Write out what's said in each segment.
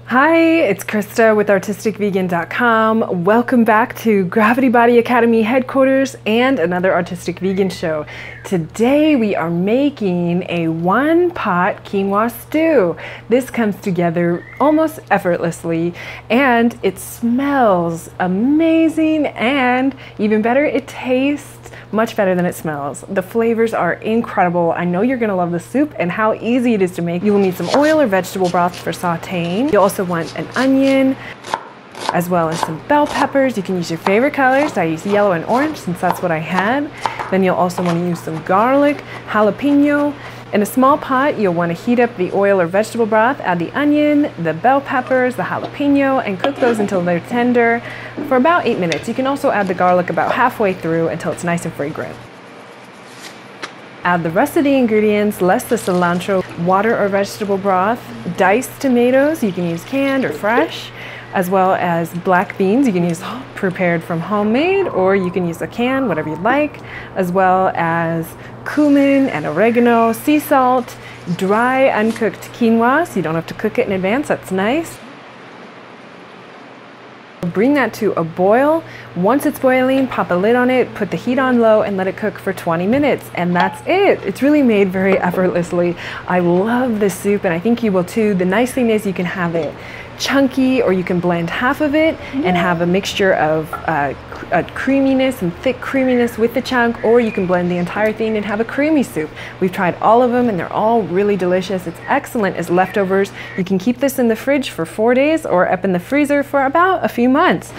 Hi, it's Christa with artisticvegan.com. Welcome back to Gravity Body Academy headquarters and another Artistic Vegan show. Today we are making a one-pot quinoa stew. This comes together almost effortlessly and it smells amazing, and even better, it tastes much better than it smells. The flavors are incredible. I know you're gonna love the soup and how easy it is to make. You will need some oil or vegetable broth for sauteing. You'll also want an onion, as well as some bell peppers. You can use your favorite colors. I use yellow and orange since that's what I had. Then you'll also want to use some garlic, jalapeno. In a small pot, you'll want to heat up the oil or vegetable broth, add the onion, the bell peppers, the jalapeno, and cook those until they're tender for about 8 minutes. You can also add the garlic about halfway through until it's nice and fragrant. Add the rest of the ingredients, less the cilantro, water or vegetable broth, diced tomatoes, you can use canned or fresh, as well as black beans. You can use prepared from homemade, or you can use a can, whatever you like, as well as cumin and oregano, sea salt, dry uncooked quinoa, so you don't have to cook it in advance. That's nice. Bring that to a boil. Once it's boiling, pop a lid on it, put the heat on low, and let it cook for 20 minutes. And that's it. It's really made very effortlessly. I love this soup, and I think you will too. The nice thing is you can have it chunky, or you can blend half of it and have a mixture of creaminess and thick creaminess with the chunk, or you can blend the entire thing and have a creamy soup. We've tried all of them and they're all really delicious. It's excellent as leftovers. You can keep this in the fridge for 4 days or up in the freezer for about a few months.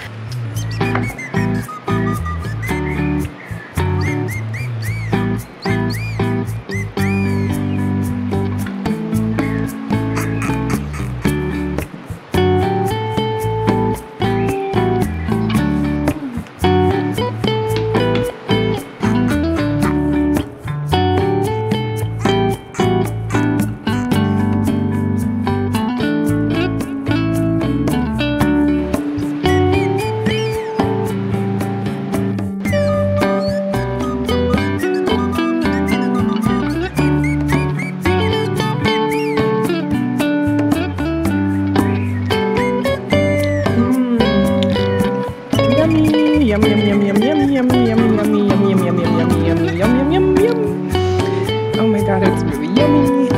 Yum, yum, yum, yum, yum, yum, yum, yum, yum, yum, yum, yum, yum, yum, yum, yum, yum, yum. Oh my God, it's really yummy.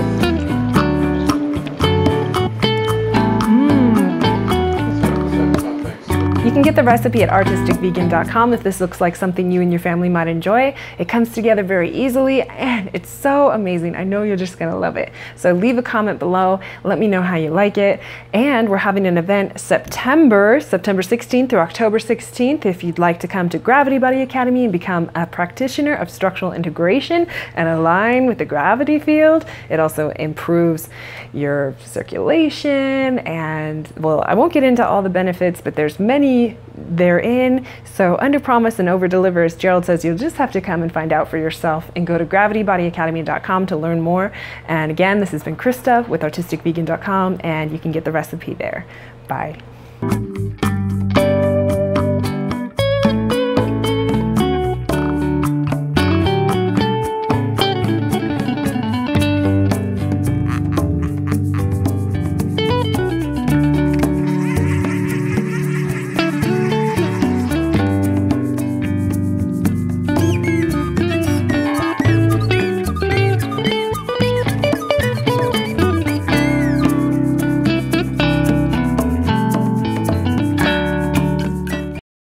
You can get the recipe at artisticvegan.com if this looks like something you and your family might enjoy. It comes together very easily and it's so amazing. I know you're just gonna love it. So leave a comment below, let me know how you like it. And we're having an event September 16th through October 16th. If you'd like to come to Gravity Body Academy and become a practitioner of structural integration and align with the gravity field, it also improves your circulation and, well, I won't get into all the benefits, but there's many therein. So under promise and over deliver, as Gerald says, you'll just have to come and find out for yourself, and go to gravitybodyacademy.com to learn more. And again, this has been Christa with artisticvegan.com, and you can get the recipe there. Bye.